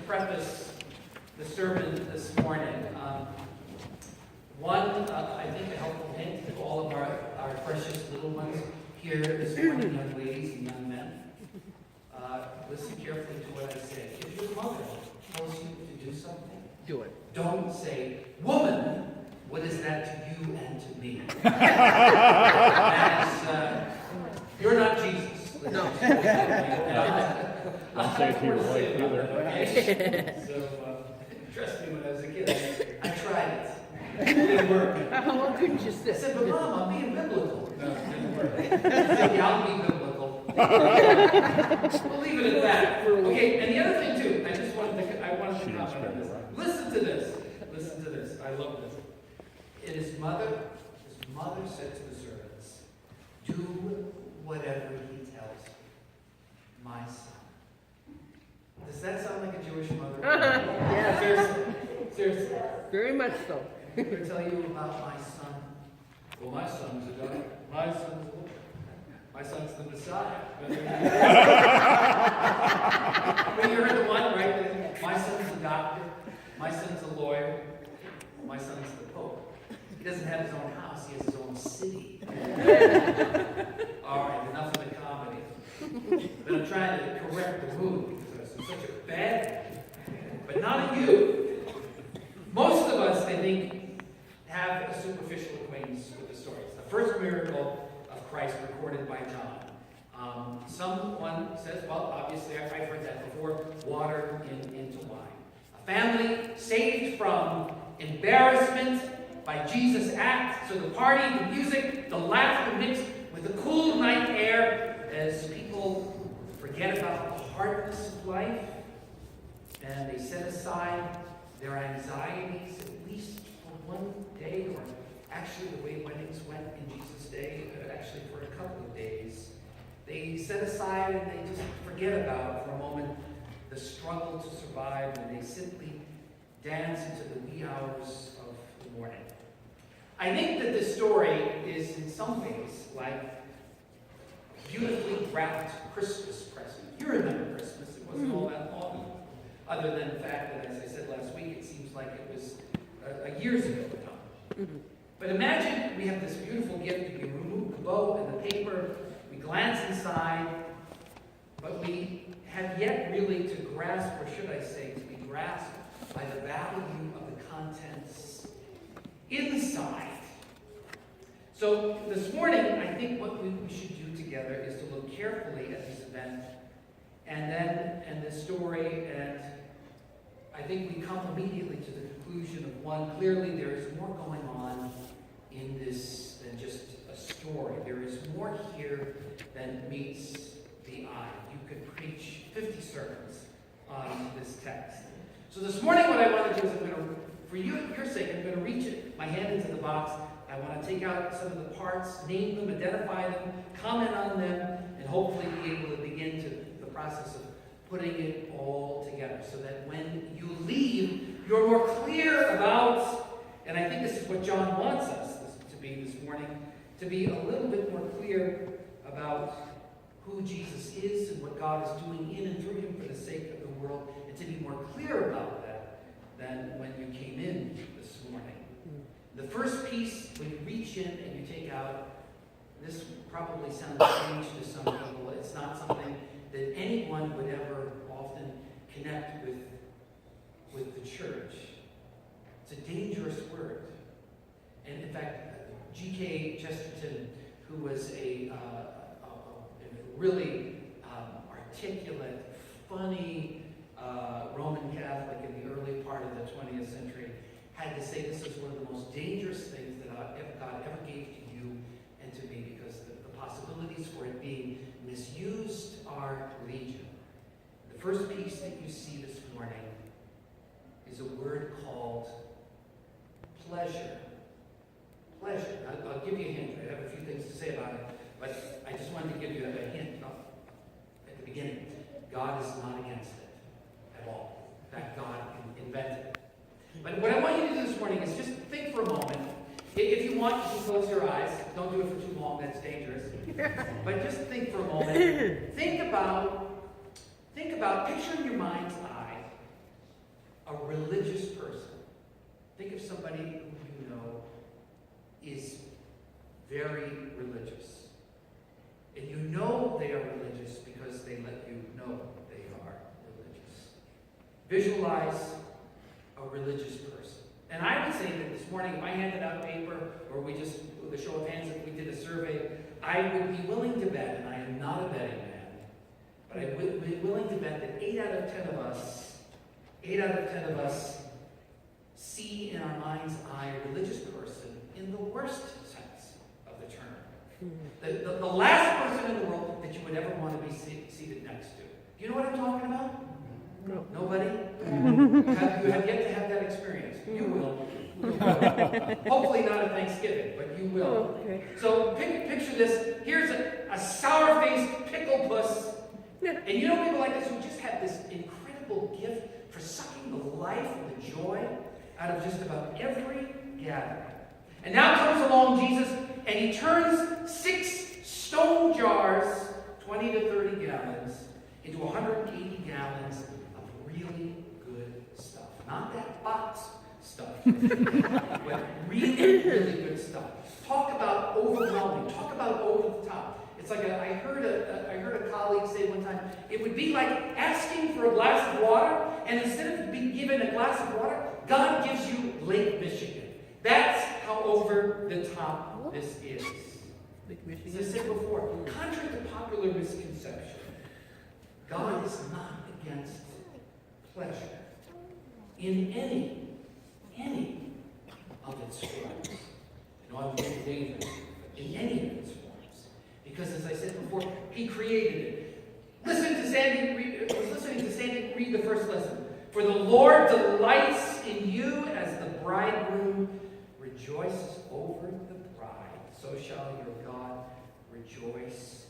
preface the sermon this morning. I think a helpful hint to all of our precious little ones here this morning, young ladies and young men. Listen carefully to what I say. If your mother tells you to do something, do it. Don't say, "Woman, what is that to you and to me?" You're not Jesus. No. Don't say it to your wife either. So, trust me, when I was a kid, I tried it. It didn't work. How couldn't you I sit? said, "But Mom, I'm being biblical." No, it didn't work. I said, "Yeah, I'll be biblical." We'll leave it at that. Okay, and the other thing too, I wanted to comment on this. Listen to this. Listen to this. I love this. His mother said to the servants, "Do whatever he tells you, my son." Does that sound like a Jewish mother? Yes. Seriously. Very much so. I'm going to tell you about my son. Well, my son's a God. My son's a Lord. My son's the Messiah. Well, you heard the one, right? My son's a doctor. My son's a lawyer. My son's the Pope. He doesn't have his own house. He has his own city. All right, enough of the comedy. But I'm trying to correct the mood because I was in such a bad mood. But not you. Most of us, I think, have a superficial acquaintance with the stories. The first miracle of Christ recorded by John. Someone says, well, obviously, I've heard that before, water into wine. A family saved from embarrassment by Jesus' act. So the party, the music, the laughter mixed with the cool night air as people forget about the hardness of life and they set aside their anxieties, at least for one day, or actually the way weddings went in Jesus' day, actually for a couple of days. They set aside and they just forget about, for a moment, the struggle to survive, and they simply dance into the wee hours of the morning. I think that this story is in some ways like a beautifully wrapped Christmas present. You remember Christmas, it wasn't all that long. Other than the fact that, as I said last week, it seems like it was years ago now. But imagine we have this beautiful gift. We remove the bow and the paper. We glance inside. But we have yet really to grasp, or should I say, to be grasped by the value of the contents inside. So this morning, I think what we should do together is to look carefully at this event and this story, and I think we come immediately to the conclusion of one. Clearly, there is more going on in this than just a story. There is more here than meets the eye. You could preach 50 sermons on this text. So this morning, what I want to do is I'm going to, for your sake, I'm going to reach my hand into the box. I want to take out some of the parts, name them, identify them, comment on them, and hopefully be able to begin to the process of putting it all together so that when you leave, you're more clear about, and I think this is what John wants us to be this morning, to be a little bit more clear about who Jesus is and what God is doing in and through him for the sake of the world, and to be more clear about that than when you came in this morning. The first piece, when you reach in and you take out, this probably sounds strange to some people. It's not something that anyone would ever often connect with the church. It's a dangerous word. And in fact, G.K. Chesterton, who was a really articulate, funny Roman Catholic in the early part of the 20th century, had to say this is one of the most dangerous things that God ever gave to you and to me, because the possibilities for it being misused are legion. The first piece that you see this morning is a word called pleasure. Pleasure. I'll give you a hint. I have a few things to say about it, but I just wanted to give you a hint at the beginning. God is not against it at all. In fact, God invented it. But what I want you to do this morning is just think for a moment. If you want, you can close your eyes. Don't do it for too long. That's dangerous. But just think for a moment. Think about, picture in your mind's eye a religious person. Think of somebody who you know is very religious. And you know they are religious because they let you know they are religious. Visualize a religious person. And I would say that this morning, if I handed out paper, or we just, with a show of hands, if we did a survey, I would be willing to bet, and I am not a betting man, but I would be willing to bet that 8 out of 10 of us see in our mind's eye a religious person in the worst sense of the term. The last person in the world that you would ever want to be seated next to. Do you know what I'm talking about? No. Nobody? You have yet to have that experience. You will. Hopefully not at Thanksgiving, but you will. Oh, okay. So picture this. Here's a sour-faced pickle puss. And you know people like this who just have this incredible gift for sucking the life and the joy out of just about every gathering. And now comes along Jesus, and he turns 6 stone jars, 20 to 30 gallons, into 180 gallons of really good stuff. Not that box stuff, but really, really good stuff. Talk about overwhelming. Talk about over the top. It's like I heard a colleague say one time, it would be like asking for a glass of water, and instead of being given a glass of water, God gives you Lake Michigan. That's how over the top this is. As I said before, contrary to popular misconception, God is not against pleasure in any of its forms. I know I'm being dangerous, but in any of its forms. Because as I said before, he created it. I was listening to Sandy read the first lesson. For the Lord delights in you as the bridegroom rejoices over the bride. So shall your God rejoice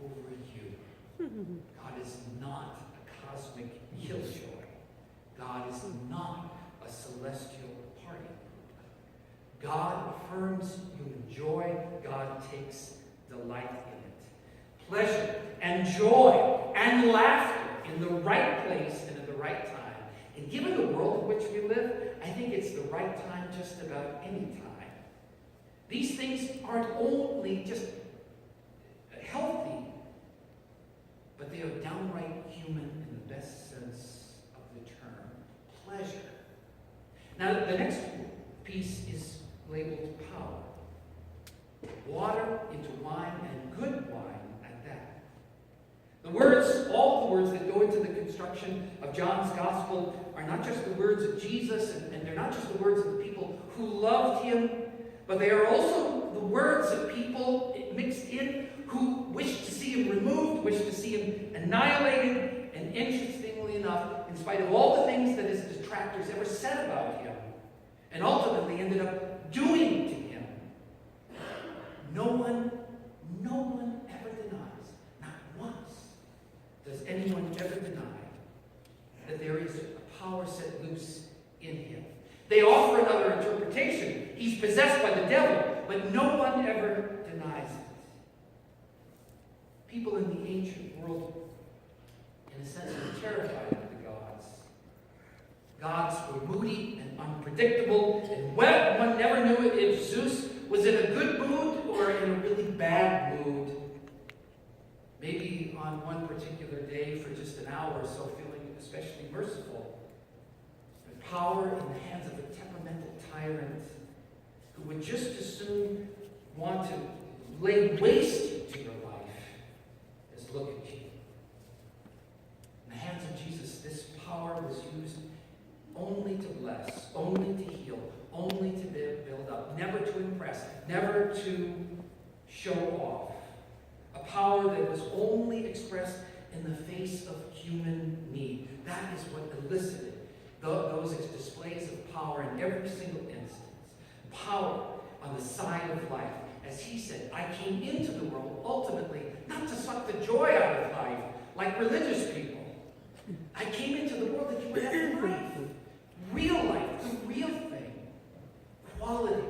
over you. God is not a cosmic killjoy. God is not a celestial party. God affirms human joy. God takes delight in it. Pleasure and joy and laughter in the right place and at the right time. And given the world in which we live, I think it's the right time just about any time. These things aren't only just healthy, but they are downright human in the best sense of the term. Pleasure. Now, the next piece is labeled power. Water into wine, and good wine at that. The words, all the words that go into the construction of John's gospel are not just the words of Jesus, and they're not just the words of the people who loved him, but they are also the words of people mixed in who wished to see him removed, wished to see him annihilated, and interestingly enough, in spite of all the things that his detractors ever said about him, and ultimately ended up doing to him, no one ever denies, not once does anyone ever deny that there is a power set loose in him. They offer another interpretation. He's possessed by the devil, but no one ever denies it. People in the ancient world, in a sense, were terrified of the gods. Gods were moody and unpredictable, and one never knew if Zeus was in a good mood or in a really bad mood. Maybe on one particular day for just an hour or so feeling especially merciful. But power in the hands of a temperamental tyrant who would just as soon want to lay waste to your life as look at you. In the hands of Jesus, this power was used only to bless, only to heal, only to build up, never to impress, never to show off. A power that was only expressed in the face of human need. That is what elicited those displays of power in every single instance. Power on the side of life. As he said, I came into the world ultimately not to suck the joy out of life like religious people. I came into the world that you would have life. Real life, the real thing. Quality life.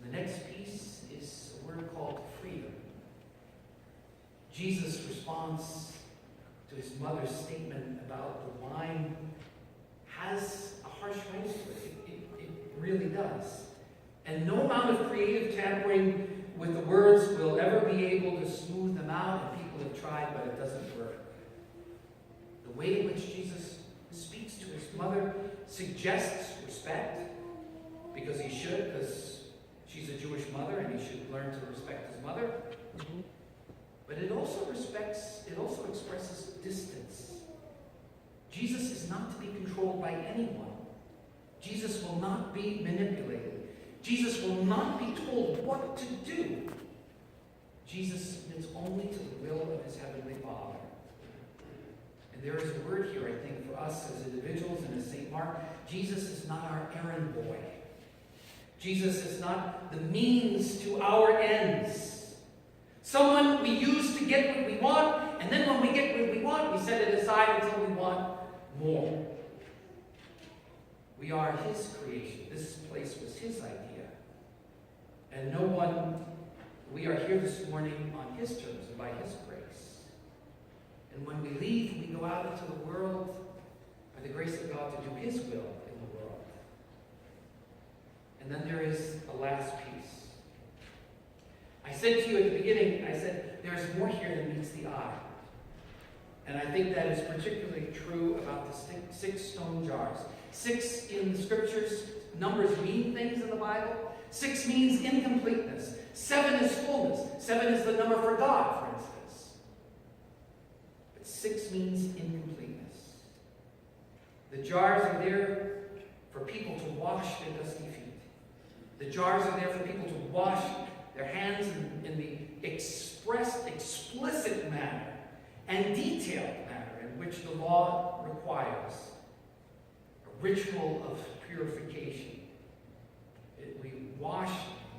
And the next piece is a word called freedom. Jesus' response to to his mother's statement about the wine has a harsh ring to it. It really does. And no amount of creative tampering with the words will ever be able to smooth them out, and people have tried, but it doesn't work. The way in which Jesus speaks to his mother suggests respect, because he should, because she's a Jewish mother and he should learn to respect his mother. But it also expresses distance. Jesus is not to be controlled by anyone. Jesus will not be manipulated. Jesus will not be told what to do. Jesus submits only to the will of his heavenly Father. And there is a word here, I think, for us as individuals and as St. Mark. Jesus is not our errand boy. Jesus is not the means to our ends. Someone we use to get what we want, and then when we get what we want, we set it aside until we want more. We are his creation. This place was his idea. And we are here this morning on his terms and by his grace. And when we leave, we go out into the world by the grace of God to do his will in the world. And then there is a last piece. I said to you at the beginning, I said, there's more here than meets the eye. And I think that is particularly true about the 6 stone jars. 6 in the scriptures, numbers mean things in the Bible. 6 means incompleteness. 7 is fullness. 7 is the number for God, for instance. But 6 means incompleteness. The jars are there for people to wash their dusty feet. The jars are there for people to wash their hands in the explicit manner and detailed manner in which the law requires. A ritual of purification. We wash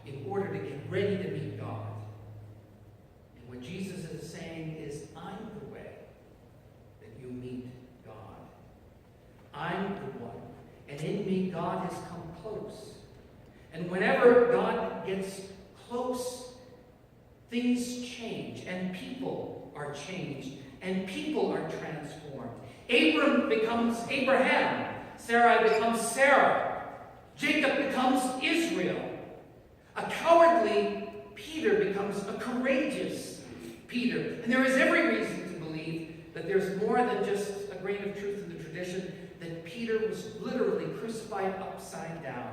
in order to get ready to meet God. And what Jesus is saying is, I'm the way that you meet God. I'm the one. And in me, God has come close. And whenever God gets close, things change, and people are changed, and people are transformed. Abram becomes Abraham. Sarai becomes Sarah. Jacob becomes Israel. A cowardly Peter becomes a courageous Peter. And there is every reason to believe that there's more than just a grain of truth in the tradition, that Peter was literally crucified upside down.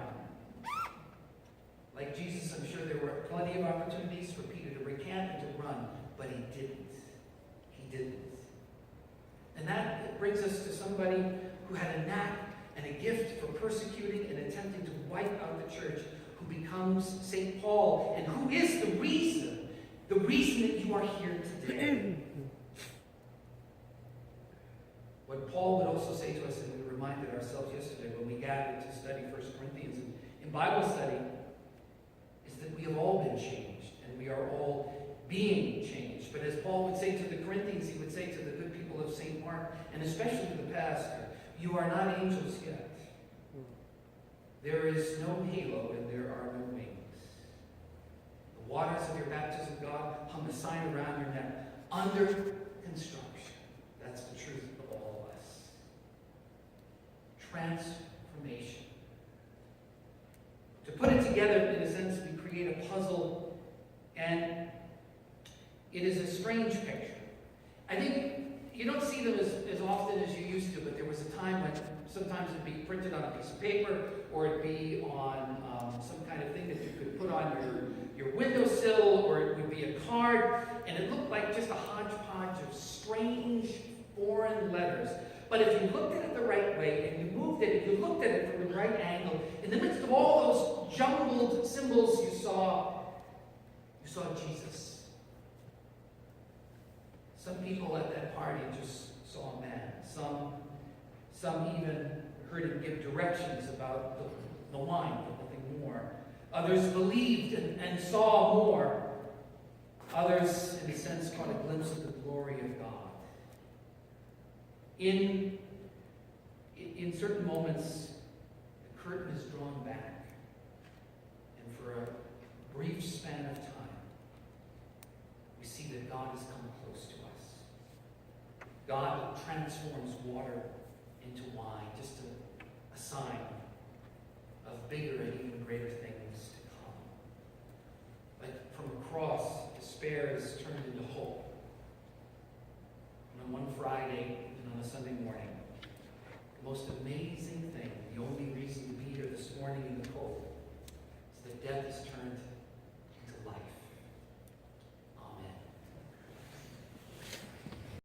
Like Jesus, I'm sure there were plenty of opportunities for Peter to recant and to run, but he didn't. He didn't. And that brings us to somebody who had a knack and a gift for persecuting and attempting to wipe out the church, who becomes St. Paul, and who is the reason that you are here today. What Paul would also say to us, and we reminded ourselves yesterday when we gathered to study 1 Corinthians in Bible study, is that we have all been changed, and we are all being changed. But as Paul would say to the Corinthians, he would say to the good people of St. Mark, and especially to the pastor, you are not angels yet. There is no halo and there are no wings. The waters of your baptism, God, hung a sign around your neck. Under construction. That's the truth of all of us. Transformation. To put it together, in a sense, we create a puzzle, and it is a strange picture. I think you don't see them as often as you used to, but there was a time when sometimes it'd be printed on a piece of paper, or it'd be on some kind of thing that you could put on your windowsill, or it would be a card, and it looked like just a hodgepodge of strange foreign letters. But if you looked at it the right way, and you moved it, if you looked at it from the right angle, in the midst of all those jumbled symbols you saw Jesus. Some people at that party just saw a man. Some even heard him give directions about the wine, but nothing more. Others believed and saw more. Others, in a sense, caught a glimpse of the glory of God. In certain moments, the curtain is drawn back, and for a brief span of time, we see that God has come close to us. God transforms water into wine, just a sign of bigger and even greater things to come. Like from a cross, despair is turned into hope. And on one Friday and on a Sunday morning, the most amazing thing, the only reason to be here this morning in the cold,